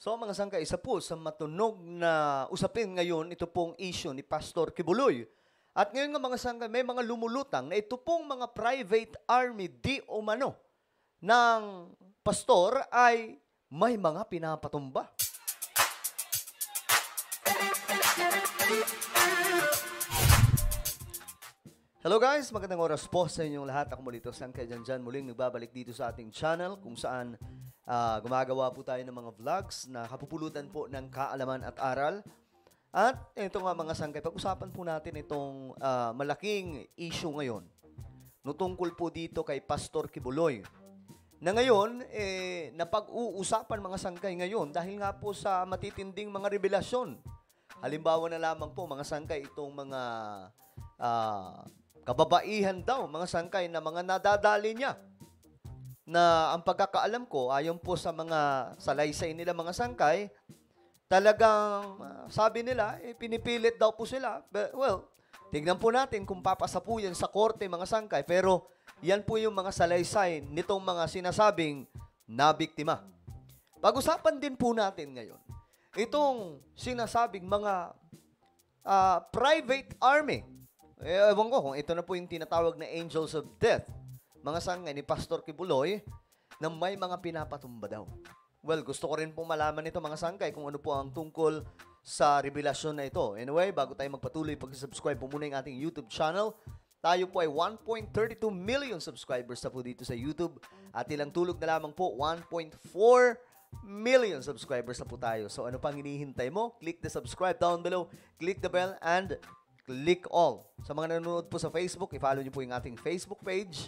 So mga sangka, isa po sa matunog na usapin ngayon, ito pong issue ni Pastor Kibuloy. At ngayon nga mga sangka, may mga lumulutang na ito pong mga private army di umano ng pastor ay may mga pinapatumba. Hello guys, magandang oras po sa inyong lahat. Ako muli ito, Sangkay Janjan, muling nagbabalik dito sa ating channel kung saan gumagawa po tayo ng mga vlogs na kapupulutan po ng kaalaman at aral. At ito nga mga sangkay, pag-usapan po natin itong malaking issue ngayon. Tungkol po dito kay Pastor Kibuloy. Na ngayon, napag-uusapan mga sangkay ngayon dahil nga po sa matitinding mga revelasyon. Halimbawa na lamang po mga sangkay itong mga kababaihan daw, mga sangkay na mga nadadali niya. Na ang pagkakaalam ko, ayon po sa mga salaysay nila mga sangkay, talagang sabi nila, pinipilit daw po sila. But, well, tignan po natin kung papasa po yan sa korte mga sangkay. Pero yan po yung mga salaysay nitong mga sinasabing nabiktima. Pag-usapan din po natin ngayon, itong sinasabing mga private army. Ewan ko kung ito na po yung tinatawag na angels of death. Mga sangay ni Pastor Kibuloy na may mga pinapatumba daw. Well, gusto ko rin pong malaman ito mga sangkay kung ano po ang tungkol sa revelasyon na ito. Anyway, bago tayo magpatuloy, pag-subscribe po muna yung ating YouTube channel. Tayo po ay 1.32 million subscribers na po dito sa YouTube. At ilang tulog na lamang po, 1.4 million subscribers na po tayo. So ano pang hinihintay mo? Click the subscribe down below, click the bell, and click all. Sa mga nanonood po sa Facebook, i-follow nyo po yung ating Facebook page.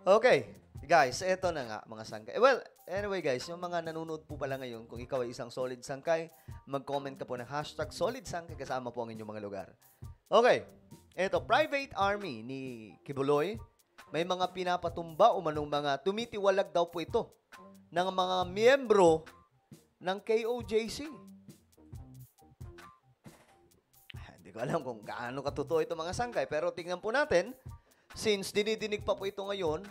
Okay, guys, eto na nga mga sangkay. Well, anyway guys, yung mga nanonood po pala ngayon, kung ikaw ay isang solid sangkay, mag-comment ka po ng hashtag solid sangkay kasama po ang inyong mga lugar. Okay, eto, private army ni Kibuloy, may mga pinapatumba o manong mga tumitiwalag daw po ito ng mga miyembro ng KOJC. Hindi ko alam kung gaano katotoo ito mga sangkay, pero tingnan po natin, since dinidinig pa po ito ngayon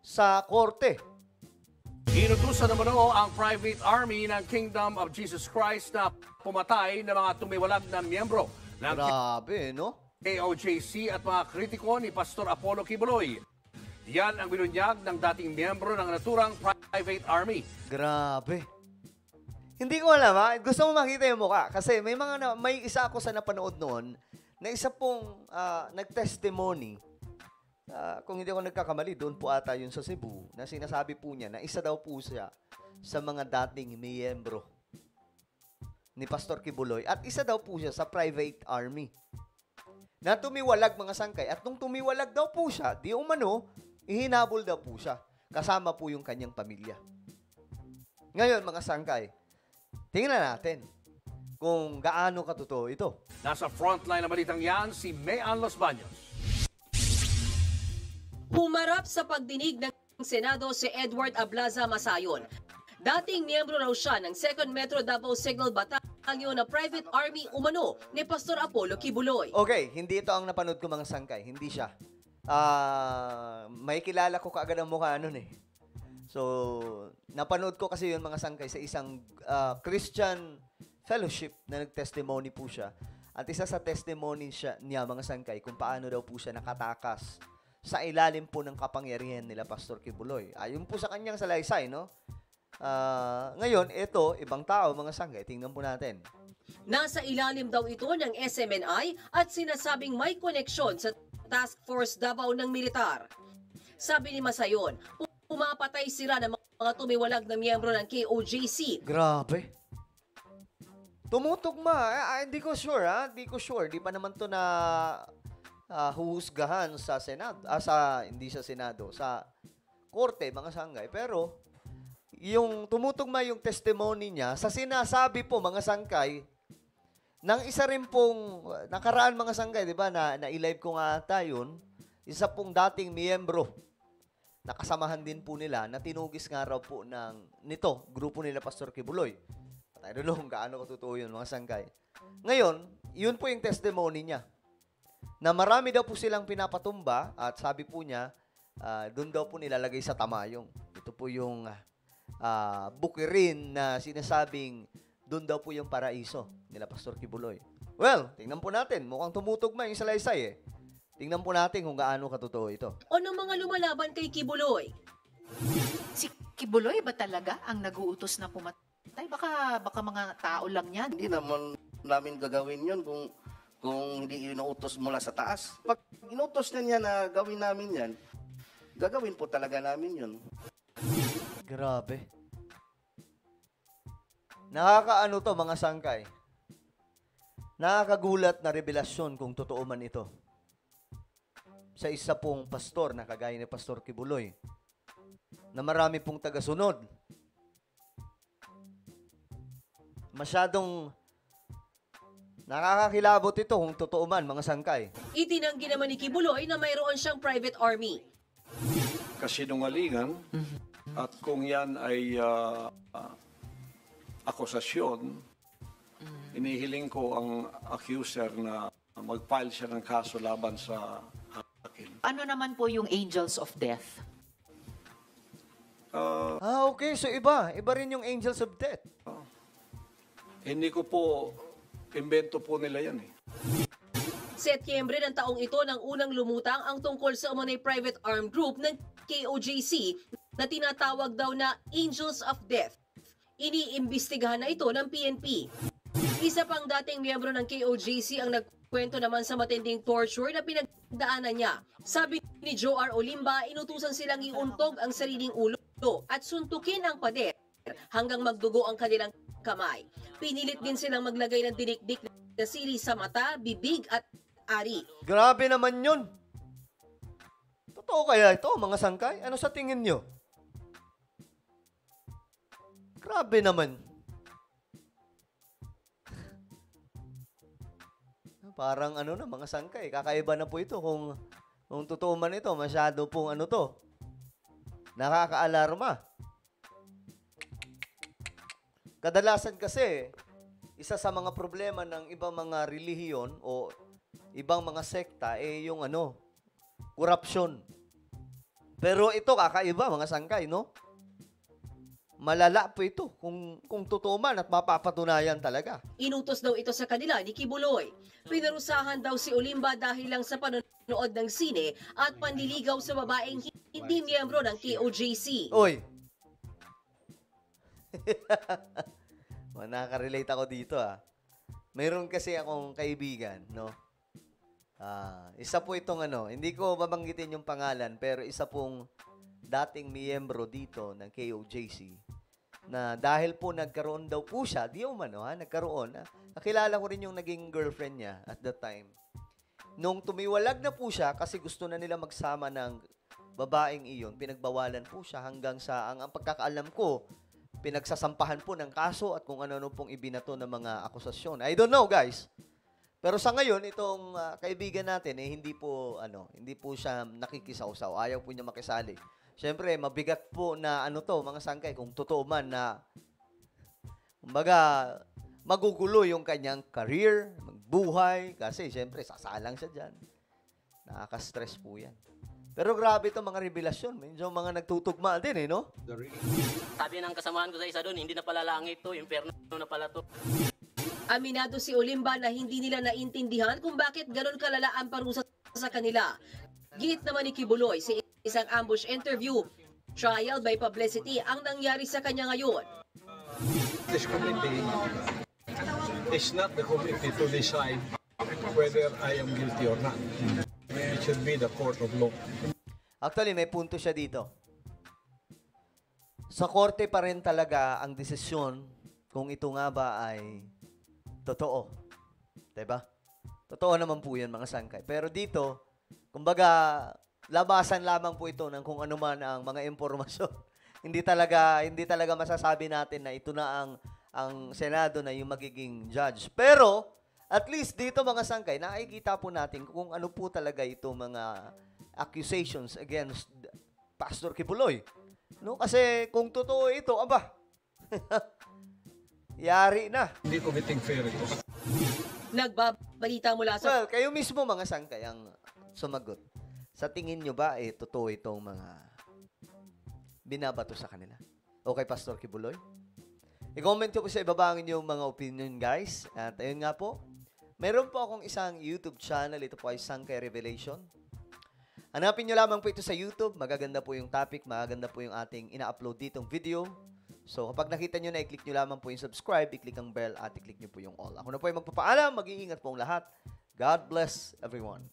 sa korte. Inutusan naman ang private army ng Kingdom of Jesus Christ na pumatay ng mga tumiwalag na miyembro ng Grabe, no? KOJC at mga kritiko ni Pastor Apollo Kibuloy. Yan ang binunyag ng dating miyembro ng naturang private army. Grabe. Hindi ko alam ha. Gusto mo makita yung mukha. Kasi may isa ako sa napanood noon na isa pong nag-testimony. Kung hindi ako nagkakamali, doon po ata yun sa Cebu, na sinasabi po niya na isa daw po siya sa mga dating miyembro ni Pastor Kibuloy. At isa daw po siya sa private army. Na tumiwalag mga sangkay. At nung tumiwalag daw po siya, di umano, ihinabol daw po siya. Kasama po yung kanyang pamilya. Ngayon mga sangkay, tingnan natin kung gaano katotoo ito. Nasa frontline na balitang yan, si Mayan Los Baños. Humarap sa pagdinig ng Senado si Edward Ablaza Masayon. Dating miyembro raw siya ng 2nd Metro Davao Signal Battalion na private army umano ni Pastor Apollo Kibuloy. Okay, hindi ito ang napanood ko mga sangkay. Hindi siya. May kilala ko kaagad ang mukha nun eh. So, napanood ko kasi yun mga sangkay sa isang Christian fellowship na nag-testimony po siya. At isa sa testimony niya mga sangkay kung paano daw po siya nakatakas sa ilalim po ng kapangyarihan nila Pastor Kibuloy. Ayon po sa kanyang salaysay, no? Ngayon, ito, ibang tao, mga sangkay. Tingnan po natin. Nasa ilalim daw ito ng SMNI at sinasabing may koneksyon sa Task Force Davao ng militar. Sabi ni Masayon, pumapatay sila ng mga tumiwalag na miyembro ng KOJC. Grabe. Tumutugma. Hindi ko sure, ha? Hindi ko sure. Di pa naman to na huhusgahan sa Senado. Hindi sa Senado. Sa korte, mga sangkay. Pero, yung tumutugma yung testimony niya, sa sinasabi po, mga sangkay, nang isa rin pong, nakaraan mga sangkay, di ba, na i-live ko nga ata yun, isa pong dating miyembro, nakasamahan din po nila, na tinugis nga raw po nito, grupo nila Pastor Kibuloy. At I don't know kung gaano katotoo yun, mga sangkay. Ngayon, yun po yung testimony niya, na marami daw po silang pinapatumba, at sabi po niya, doon daw po nilalagay sa tamayong. Ito po yung bukirin na sinasabing doon daw po yung paraiso nila Pastor Kibuloy. Well, tingnan po natin. Mukhang tumutugma yung salaysay eh. Tingnan po natin kung gaano katotoo ito. Ano mga lumalaban kay Kibuloy? Si Kibuloy ba talaga ang naguutos na pumatay? Baka mga tao lang yan. Hindi naman namin gagawin yun kung hindi inuutos mula sa taas. Pag inuutos niya na gawin namin yan, gagawin po talaga namin yun. Grabe. Nakakaano to mga sangkay. Nakakagulat na revelasyon kung totoo man ito. Sa isa pong pastor na kagaya ni Pastor Kibuloy na marami pong tagasunod. Masyadong nakakakilabot ito kung totoo man mga sangkay. Itinanggi naman ni Kibuloy na mayroon siyang private army. Kasinungalingan at kung yan ay akusasyon, inihiling ko ang accuser na mag-file siya ng kaso laban sa akin. Ano naman po yung angels of death? Okay. So iba. Iba rin yung angels of death. Hindi ko po, imbento po nila yan eh. Setyembre ng taong ito nang unang lumutang ang tungkol sa umunay private armed group ng KOJC na tinatawag daw na Angels of Death. Iniimbestigahan na ito ng PNP. Isa pang dating miyembro ng KOJC ang nagkwento naman sa matinding torture na pinagdaanan niya. Sabi ni Joe R. Olimba, inutusan silang iuntog ang sariling ulo at suntukin ang pader hanggang magdugo ang kanilang kamay. Pinilit din silang maglagay ng dinikdik na sili sa mata, bibig at ari. Grabe naman yun. Totoo kaya ito, mga sangkay? Ano sa tingin nyo? Grabe naman. Parang ano na, mga sangkay. Kakaiba na po ito kung totoo man ito. Masyado pong ano to. Nakaka-alarma. Kadalasan kasi, isa sa mga problema ng ibang mga relihiyon o ibang mga sekta yung korupsyon. Pero ito kakaiba mga sangkay, no? Malala po ito kung totoo man at mapapatunayan talaga. Inutos daw ito sa kanila ni Kibuloy. Pinarusahan daw si Olimba dahil lang sa panonood ng sine at panliligaw sa babaeng hindi miyembro ng KOJC. Oy! Nakaka-relate ako dito Mayroon kasi akong kaibigan, no? Isa po itong hindi ko babanggitin yung pangalan, pero isa pong dating miyembro dito ng KOJC na dahil po nagkaroon daw po siya, nagkaroon. Nakilala ko rin yung naging girlfriend niya at that time. Nung tumiwalag na po siya kasi gusto na nila magsama ng babaeng iyon, pinagbawalan po siya hanggang sa, ang pagkakaalam ko, pinagsasampahan po ng kaso at kung ano-ano pong ibinato ng mga akusasyon. I don't know, guys. Pero sa ngayon, itong kaibigan natin, hindi po siya nakikisawsaw. Ayaw po niya makisali. Siyempre, mabigat po na mga sangkay, kung totoo man na, kumbaga, magugulo yung kanyang career, magbuhay, kasi siyempre, sasalang siya dyan. Nakaka-stress po yan. Pero grabe itong mga revelasyon. Medyo mga nagtutugma din, no? Sabi ng kasamahan ko sa isa doon, hindi na pala langit to, impyerno na pala to. Aminado si Olimba na hindi nila naintindihan kung bakit ganun kalala ang parusa sa kanila. Git naman ni Kibuloy sa isang ambush interview, trial by publicity ang nangyari sa kanya ngayon. This committee is not the committee to decide whether I am guilty or not. It should be the court of law. Actually, may punto siya dito. Sa korte pa rin talaga ang desisyon kung ito nga ba ay totoo. Diba? Totoo naman po yan, mga sangkay. Pero dito, kumbaga, labasan lamang po ito ng kung ano man ang mga impormasyon. hindi talaga masasabi natin na ito na ang Senado na yung magiging judge. Pero, at least dito mga sangkay, nakikita po natin kung ano po talaga ito mga accusations against Pastor Kibuloy. No? Kasi kung totoo ito, yari na. Hindi committing fair ito. Nagbabalita mula sa Well, kayo mismo mga sangkay ang sumagot. Sa tingin nyo ba, totoo itong mga binabato sa kanila? Okay, Pastor Kibuloy? I-comment ko po sa ibaba ang inyong mga opinion, guys. At ayun nga po, meron po akong isang YouTube channel. Ito po ay Sangkay Revelation. Hanapin nyo lamang po ito sa YouTube. Magaganda po yung topic. Magaganda po yung ating ina-upload ditong video. So, kapag nakita nyo na, i-click nyo lamang po yung subscribe, i-click ang bell, at i-click nyo po yung all. Ako na po ay magpapaalam. Mag-iingat po ang lahat. God bless everyone.